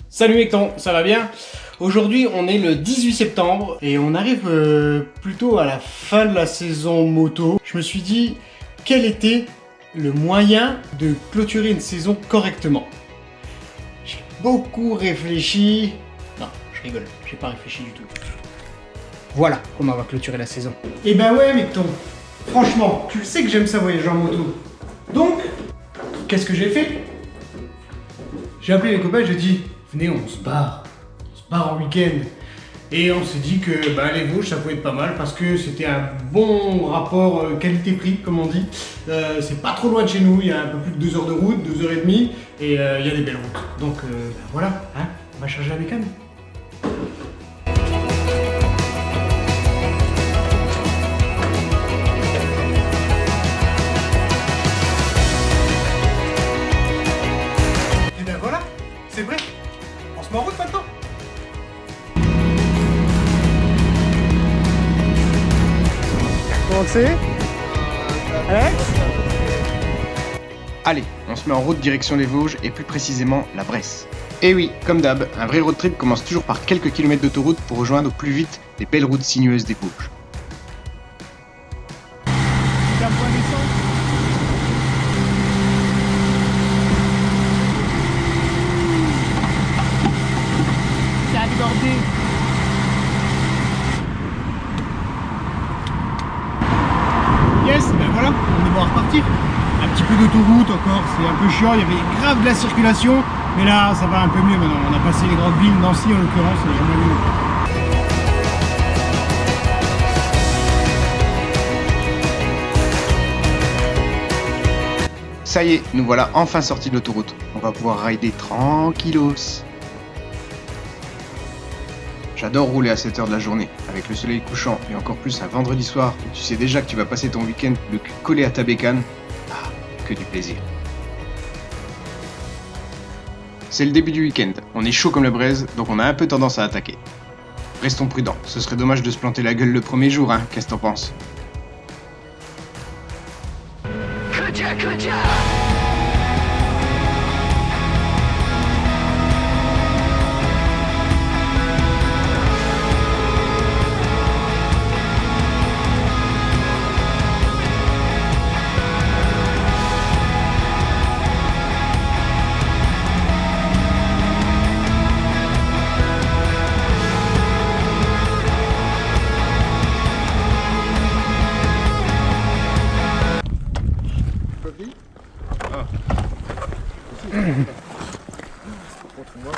Salut Hecton, ça va bien? Aujourd'hui on est le 18 septembre et on arrive plutôt à la fin de la saison moto. Je me suis dit quel était le moyen de clôturer une saison correctement. J'ai beaucoup réfléchi. Non, je rigole, j'ai pas réfléchi du tout. Voilà comment on va clôturer la saison. Et ben ouais Hecton, franchement, tu le sais que j'aime ça voyager en moto. Donc, qu'est-ce que j'ai fait? J'ai appelé les copains, j'ai dit venez on se barre en week-end. Et on s'est dit que les Vosges ça pouvait être pas mal parce que c'était un bon rapport qualité-prix comme on dit. C'est pas trop loin de chez nous, il y a un peu plus de 2 heures de route, 2 heures et demie et il y a des belles routes. Donc voilà, hein, on va charger la bécane. Et ben voilà, c'est vrai. On se met en route maintenant. Comment c'est Alex? Allez, on se met en route direction les Vosges et plus précisément la Bresse. Et oui, comme d'hab, un vrai road trip commence toujours par quelques kilomètres d'autoroute pour rejoindre au plus vite les belles routes sinueuses des Vosges. Yes, ben voilà, on est bon à repartir. Un petit peu d'autoroute encore, c'est un peu chiant, il y avait grave de la circulation, mais là ça va un peu mieux maintenant. On a passé les grandes villes, Nancy en l'occurrence, et il y a moins mieux. Ça y est, nous voilà enfin sortis de l'autoroute. On va pouvoir rider tranquillos. J'adore rouler à cette heure de la journée, avec le soleil couchant et encore plus un vendredi soir où tu sais déjà que tu vas passer ton week-end le cul collé à ta bécane. Ah, que du plaisir. C'est le début du week-end, on est chaud comme la braise, donc on a un peu tendance à attaquer. Restons prudents, ce serait dommage de se planter la gueule le premier jour, hein, qu'est-ce que t'en penses? Contre moi,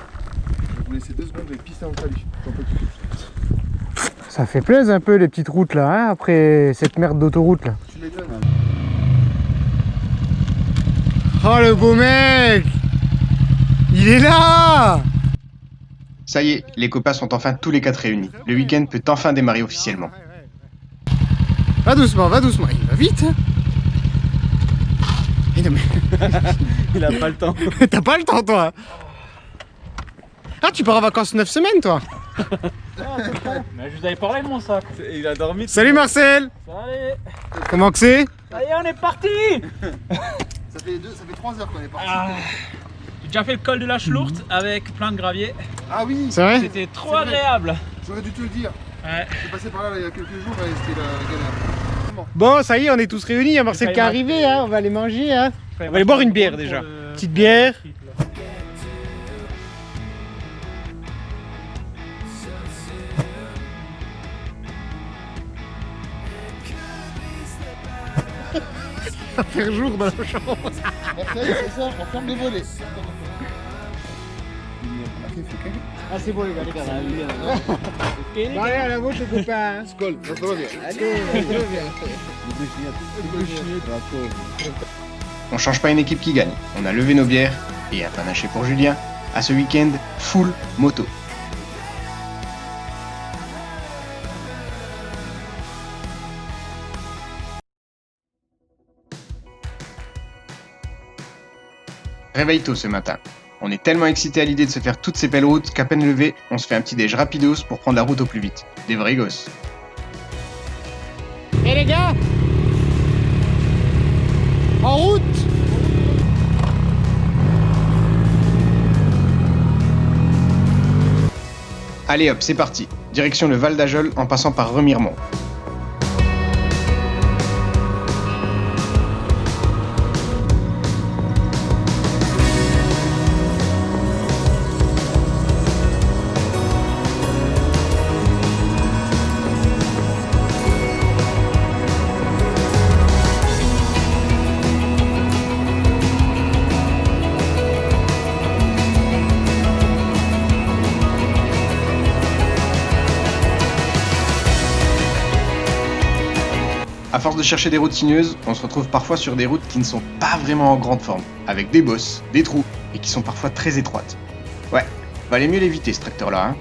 je vais vous laisser 2 secondes et pisser en salut. Ça fait plaisir un peu les petites routes là, hein, après cette merde d'autoroute là. Tu m'étonnes. Oh le beau mec! Il est là! Ça y est, les copains sont enfin tous les 4 réunis. Le week-end peut enfin démarrer officiellement. Va doucement, il va vite! Eh non, mais... Il a pas le temps. T'as pas le temps toi! Ah tu pars en vacances 9 semaines toi! Mais je vous avais parlé de mon sac. Il a dormi. Salut Marcel! Allez, Comment que c'est? ça y est, on est parti. Ça fait 3 heures qu'on est parti. J'ai déjà fait le col de la Schlourte avec plein de gravier. Ah oui, C'est vrai? C'était trop C'est vrai. agréable. j'aurais dû te le dire. Ouais. J'ai passé par là il y a quelques jours et c'était la galère. Bon ça y est, on est tous réunis, il y a Marcel qui est arrivé, hein, on va aller manger. Hein. On va aller boire une bière déjà. Petite bière. Ça va faire jour dans la chambre. Marseille, c'est ça, on ferme les volets. Ah c'est bon les gars, Bon allez à la vôtre les copains. Skol, ça va bien. Allez, On change pas une équipe qui gagne, on a levé nos bières, et un panaché pour Julien, à ce week-end full moto. Réveille tôt ce matin. On est tellement excités à l'idée de se faire toutes ces belles routes qu'à peine levé, on se fait un petit déj rapidos pour prendre la route au plus vite. Des vrais gosses. Et les gars, en route. Allez hop, c'est parti. Direction le Val d'Ajol en passant par Remiremont. À force de chercher des routes sinueuses, on se retrouve parfois sur des routes qui ne sont pas vraiment en grande forme, avec des bosses, des trous, et qui sont parfois très étroites. Ouais, valait mieux l'éviter ce tracteur-là, hein.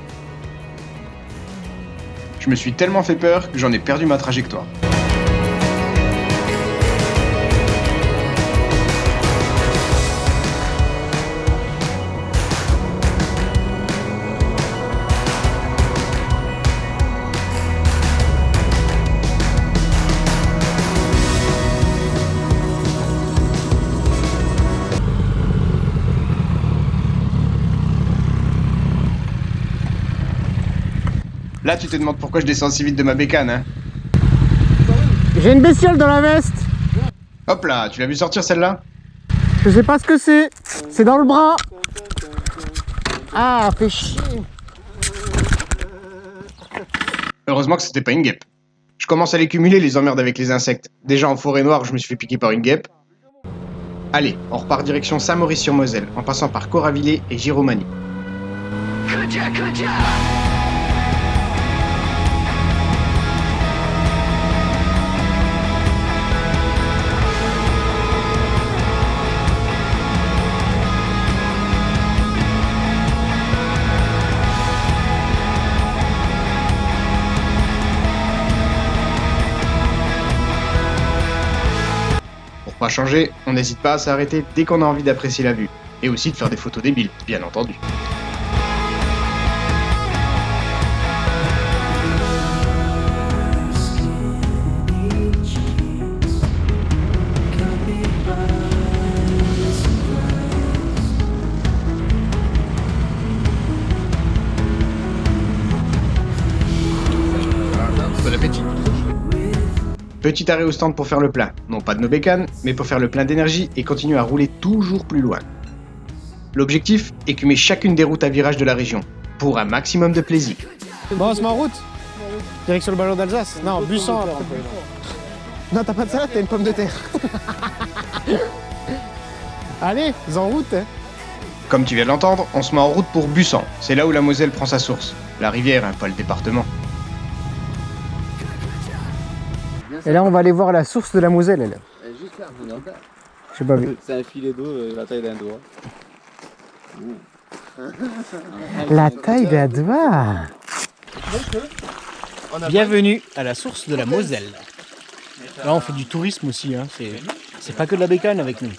Je me suis tellement fait peur que j'en ai perdu ma trajectoire. Là, tu te demandes pourquoi je descends si vite de ma bécane, hein. J'ai une bestiole dans la veste. Hop là, tu l'as vu sortir celle-là? Je sais pas ce que c'est. C'est dans le bras. Ah, fait chier. Heureusement que c'était pas une guêpe. Je commence à les cumuler les emmerdes avec les insectes. Déjà en forêt noire, je me suis fait piquer par une guêpe. Allez, on repart direction Saint-Maurice-sur-Moselle, en passant par Coravillé et Giromagny. Pour pas changer, on n'hésite pas à s'arrêter dès qu'on a envie d'apprécier la vue. Et aussi de faire des photos débiles, bien entendu. Bon appétit. Petit arrêt au stand pour faire le plein. Non pas de nos bécanes, mais pour faire le plein d'énergie et continuer à rouler toujours plus loin. L'objectif, écumer chacune des routes à virage de la région, pour un maximum de plaisir. Bon, on se met en route. Direction le ballon d'Alsace. Non, Busan. Non, t'as pas de salade, t'as une pomme de terre. Allez, en route. Hein. Comme tu viens de l'entendre, on se met en route pour Busan. C'est là où la Moselle prend sa source. La rivière, hein, pas le département. Et là, on va aller voir la source de la Moselle. Elle. Juste là, vous n'entendez pas. J'ai pas vu. C'est un filet d'eau la taille d'un doigt. La taille d'un doigt. Bienvenue à la source de la Moselle. Là, on fait du tourisme aussi. Hein. C'est pas que de la bécane avec nous.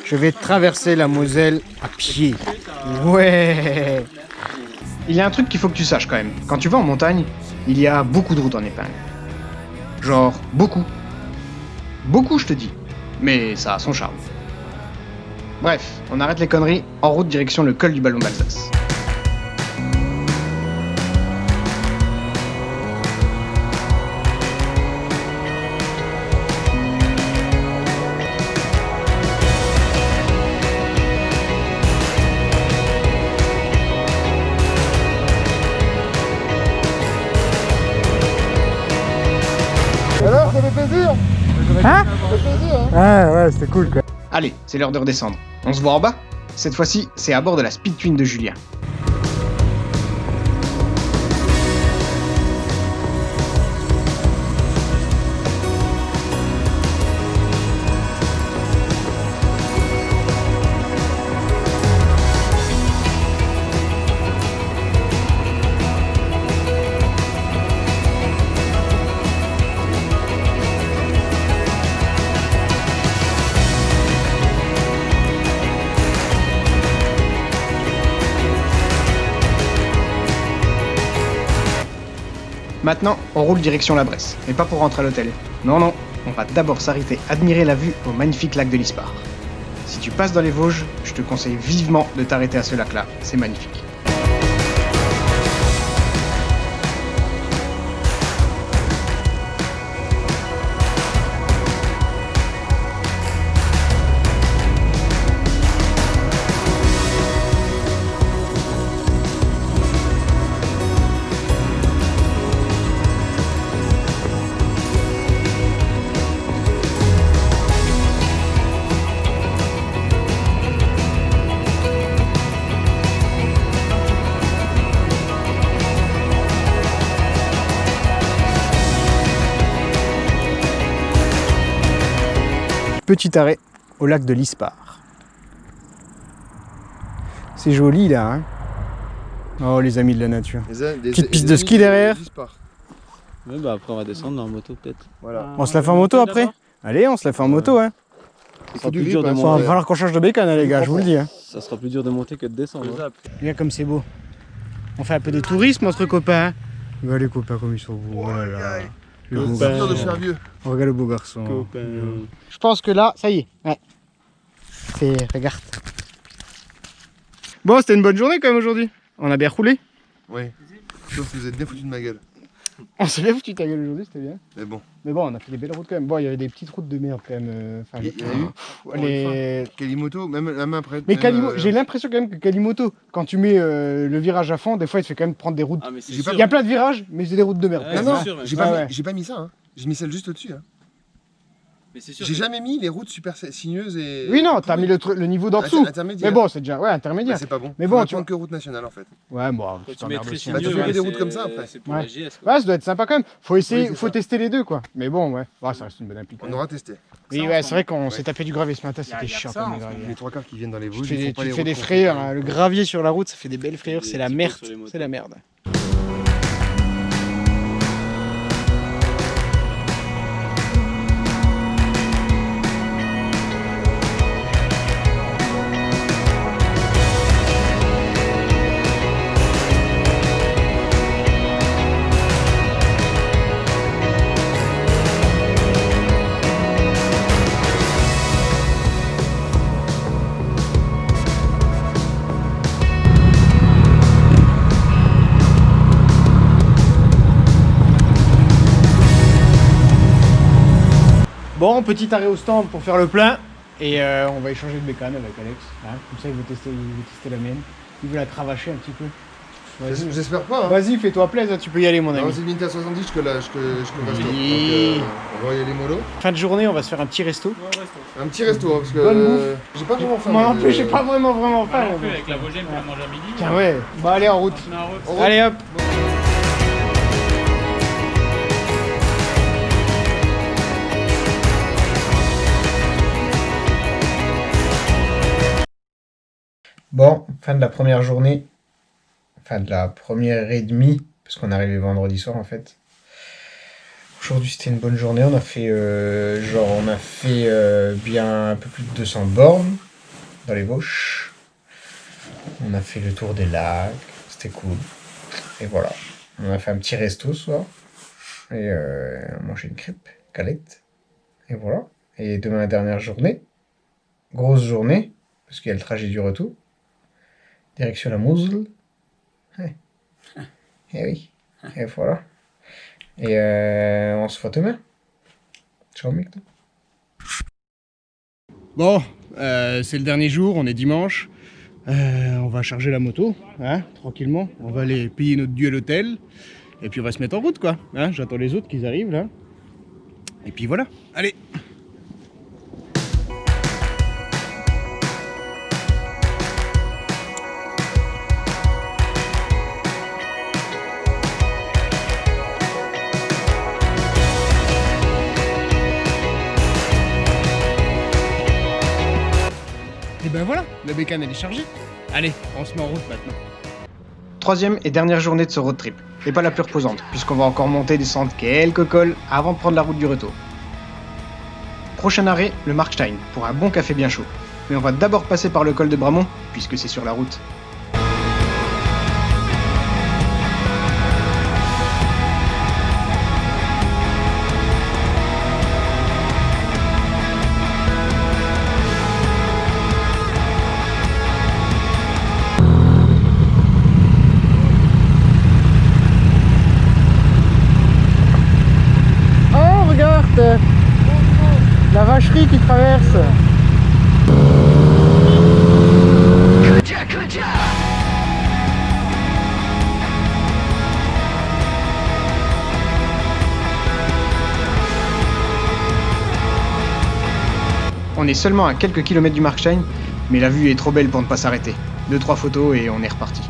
Je vais traverser la Moselle à pied. Ouais. Il y a un truc qu'il faut que tu saches quand même. Quand tu vas en montagne, il y a beaucoup de routes en épingle. Genre, beaucoup. Beaucoup, je te dis. Mais ça a son charme. Bref, on arrête les conneries, en route direction le col du Ballon d'Alsace. Alors, ça fait plaisir. Hein? Ça fait plaisir, hein. Ah ouais, c'était cool quoi. Allez, c'est l'heure de redescendre. On se voit en bas? Cette fois-ci, c'est à bord de la Speed Twin de Julien. Maintenant, on roule direction la Bresse, mais pas pour rentrer à l'hôtel. Non, non, on va d'abord s'arrêter admirer la vue au magnifique lac de l'Ispare. Si tu passes dans les Vosges, je te conseille vivement de t'arrêter à ce lac-là, c'est magnifique. petit arrêt au lac de l'Ispar. C'est joli là, hein. Oh les amis de la nature. Petite piste de ski derrière. Ouais, bah après on va descendre en moto peut-être. Voilà. On se la fait en moto après? Allez, on se la fait en moto, hein. Ça sera du plus dur grip, de hein, Il va monter. falloir qu'on change de bécane, hein, les gars, je vous le dis. Hein. Ça sera plus dur de monter que de descendre. Hein. Regarde comme c'est beau. On fait un peu de tourisme entre copains. Hein. Regarde les copains comme ils sont beaux. Oh là là. Le beau C'est dur de garçon. faire vieux. Regarde le beau garçon. Copain. Je pense que là, ça y est. Ouais. C'est. Regarde. Bon, c'était une bonne journée quand même aujourd'hui. On a bien roulé. Oui. Sauf que vous êtes bien foutu de ma gueule. On s'est bien foutu ta gueule aujourd'hui, c'était bien. Mais bon. Mais bon, on a fait des belles routes quand même. Bon, il y avait des petites routes de merde quand même. Enfin, Il y en a eu. les... Kalimoto, même la main après. Mais même, Kalimoto, j'ai l'impression quand même que Kalimoto, quand tu mets le virage à fond, des fois il te fait quand même prendre des routes. Ah, mais c'est J'ai sûr. pas Il y a plein de virages, mais c'est des routes de merde. Ouais, Non, c'est non, sûr, mais- j'ai Ouais, pas, ouais. j'ai pas mis ça. Hein. J'ai mis celle juste au-dessus. Hein. Mais c'est sûr. J'ai que- jamais mis les routes super sinueuses et. Oui, non, t'as mis le niveau d'en dessous. Intermédiaire. Mais bon, c'est déjà. Ouais, Bah, intermédiaer. c'est pas bon. Mais Faut bon, pas tu prendre que route nationale en fait. Ouais, bon, Quand tu tu mets t'emmerdes très aussi. Bah, tu sinueux, fais des c'est- routes comme ça, après. C'est pour Ouais. la GS. Quoi. Ouais, ça doit être sympa quand même. Faut essayer, Oui, c'est faut ça. tester les deux quoi. Mais bon, ouais. Ouais, ça reste une bonne appli. quand On même. aura testé. Oui, Ça, ouais, en c'est vrai qu'on Ouais. s'est tapé du gravier ce matin, Y a- c'était y a chiant que ça, comme en le ce gravier. Les trois quarts qui viennent dans les Tu Vosges, fais ils des, font pas tu les fais des routes qu'on frayeurs, fait. hein. Le gravier sur la route, ça fait des belles frayeurs, Des c'est la petits merde. pots sur les motos. C'est la merde. Bon, petit arrêt au stand pour faire le plein. Et on va échanger de bécane avec Alex. Hein. Comme ça, il veut tester la mienne. Il veut la cravacher un petit peu. Vas-y, J'espère pas. Hein. Vas-y, fais-toi plaisir, tu peux y aller, mon Alors, ami. c'est limité à 70 je peux resto. Oui. Donc, on va y aller mollo. Fin de journée, on va se faire un petit resto. Un petit resto, hein, parce que Bonne bouffe. j'ai pas vraiment faim. Moi non mais, plus, j'ai pas vraiment Moi faim. non plus, mais avec la Vosgienne qu'on a mangé à midi. Tiens, ouais. Bah, allez, en route. On est en route. route. Allez, hop. Bon, fin de la première journée, fin de la première et demie, parce qu'on est arrivé vendredi soir en fait. Aujourd'hui c'était une bonne journée, on a fait bien un peu plus de 200 bornes dans les Vosges. On a fait le tour des lacs, c'était cool. Et voilà, on a fait un petit resto ce soir. Et on a mangé une crêpe, galette. Et voilà. Et demain la dernière journée, grosse journée, parce qu'il y a le trajet du retour. Direction la Moselle. Ouais. Et oui. Et voilà. Et on se voit demain. Ciao mec. Bon, c'est le dernier jour, on est dimanche. On va charger la moto, hein, tranquillement. On va aller payer notre dû à l'hôtel. Et puis on va se mettre en route quoi. Hein, j'attends les autres qu'ils arrivent là. Et puis voilà. Allez. Et ben voilà, la bécane elle est chargée. Allez, on se met en route maintenant. Troisième et dernière journée de ce road trip. Et pas la plus reposante, puisqu'on va encore monter et descendre quelques cols avant de prendre la route du retour. Prochain arrêt, le Markstein, pour un bon café bien chaud. Mais on va d'abord passer par le col de Bramont, puisque c'est sur la route. Oh, regarde la vacherie qui traverse. On est seulement à quelques kilomètres du Markstein, mais la vue est trop belle pour ne pas s'arrêter. 2-3 photos et on est reparti.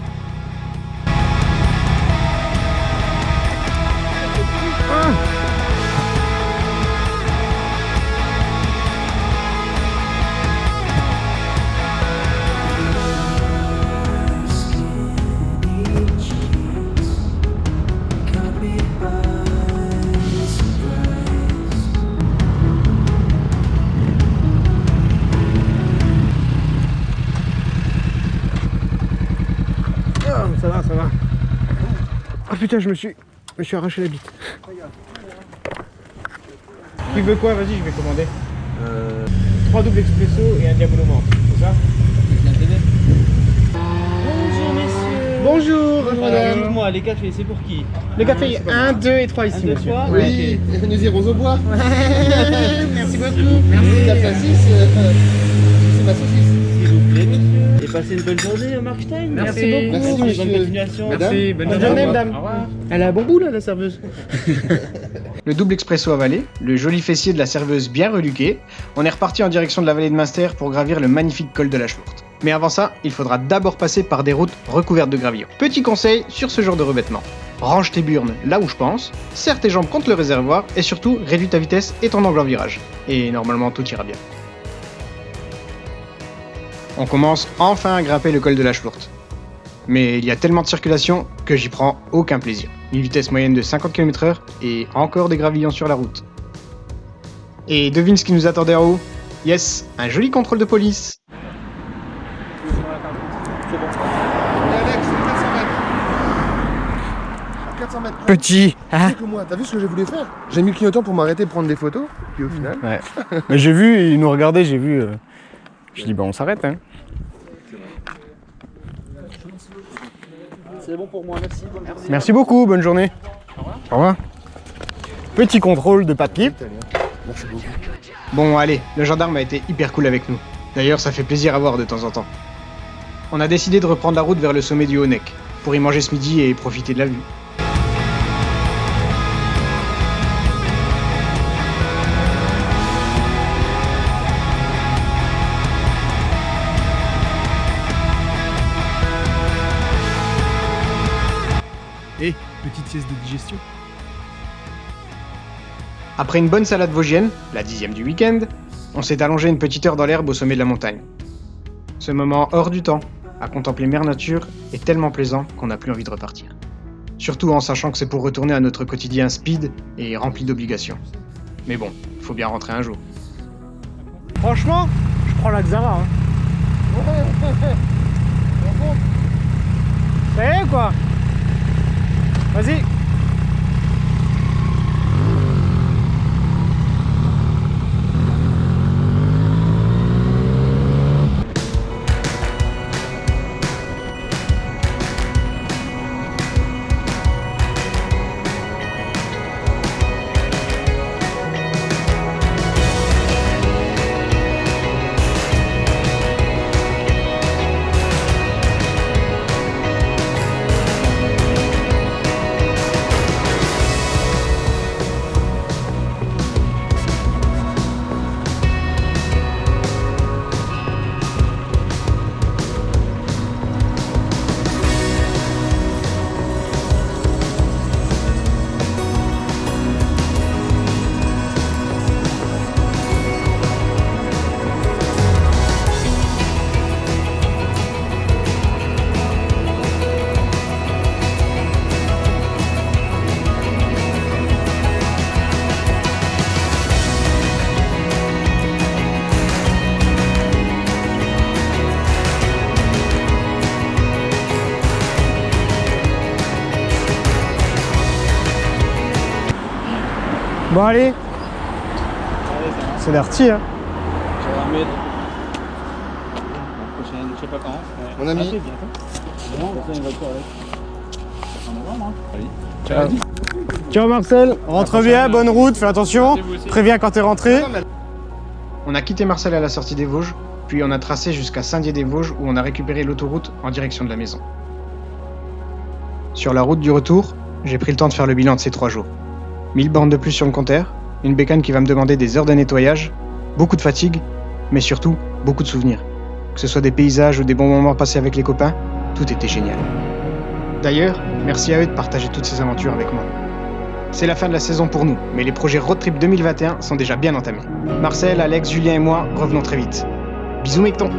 Ça va, ça va. Oh putain, je me suis arraché la bite. Tu veux quoi? Vas-y, je vais commander. 3 doubles expresso et un diabolo mort, c'est ça? Bonjour messieurs. Bonjour, madame. Dites-moi, les cafés, c'est pour qui? Le café 1, 2 et 3 ici, 1, 2, monsieur. 3. Oui, nous irons au bois. Merci beaucoup. Merci. La saucisse, c'est ma saucisse. S'il vous plaît, monsieur. Et passez une bonne journée, Mark Stein. Merci beaucoup. Merci, Bonne monsieur. continuation. Merci, bonne Madame. journée, Au revoir. madame. Elle a un bon bout, là, la serveuse. Le double expresso avalé, le joli fessier de la serveuse bien reluqué, on est reparti en direction de la vallée de Münster pour gravir le magnifique col de la Schlourte. Mais avant ça, il faudra d'abord passer par des routes recouvertes de gravillons. Petit conseil sur ce genre de revêtement. Range tes burnes là où je pense, serre tes jambes contre le réservoir et surtout réduis ta vitesse et ton angle en virage. Et normalement tout ira bien. On commence enfin à grimper le col de la Schlourte. Mais il y a tellement de circulation que j'y prends aucun plaisir. Une vitesse moyenne de 50 km/h et encore des gravillons sur la route. Et devine ce qui nous attendait en haut? Yes, un joli contrôle de police. Et Alex, 400 mètres. 400 mètres. Petit. Tu sais que moi, t'as vu ce que j'ai voulu faire? J'ai mis le clignotant pour m'arrêter de prendre des photos, puis au final. Ouais. Mais j'ai vu, il nous regardait, j'ai vu. Je dis, bah on s'arrête, hein. C'est bon pour moi, merci. Bonne journée. Merci beaucoup, bonne journée. Au revoir. Petit contrôle de papier. Merci beaucoup. Bon allez, le gendarme a été hyper cool avec nous. D'ailleurs ça fait plaisir à voir de temps en temps. On a décidé de reprendre la route vers le sommet du Haut-Neck, pour y manger ce midi et profiter de la vue. Et petite sieste de digestion. Après une bonne salade vosgienne, la 10e du week-end, on s'est allongé une petite heure dans l'herbe au sommet de la montagne. Ce moment hors du temps, à contempler mère nature, est tellement plaisant qu'on n'a plus envie de repartir. Surtout en sachant que c'est pour retourner à notre quotidien speed et rempli d'obligations. Mais bon, faut bien rentrer un jour. Franchement, je prends la Xara. Hein. Ça y est, quoi? Vas-y. Bon allez, c'est l'arty hein. J'ai un mètre. La prochaine, je sais pas quand. Ouais. Mon ami. Ah, c'est bientôt. Non, ça, il va pas avec. En novembre, hein. Allez. Ciao. Ciao Marcel, rentre bien, bonne route, fais attention, préviens quand t'es rentré. On a quitté Marseille à la sortie des Vosges, puis on a tracé jusqu'à Saint-Dié-des-Vosges où on a récupéré l'autoroute en direction de la maison. Sur la route du retour, j'ai pris le temps de faire le bilan de ces 3 jours. 1000 bornes de plus sur le compteur, une bécane qui va me demander des heures de nettoyage, beaucoup de fatigue, mais surtout beaucoup de souvenirs. Que ce soit des paysages ou des bons moments passés avec les copains, tout était génial. D'ailleurs, merci à eux de partager toutes ces aventures avec moi. C'est la fin de la saison pour nous, mais les projets Road Trip 2021 sont déjà bien entamés. Marcel, Alex, Julien et moi revenons très vite. Bisous Mecton!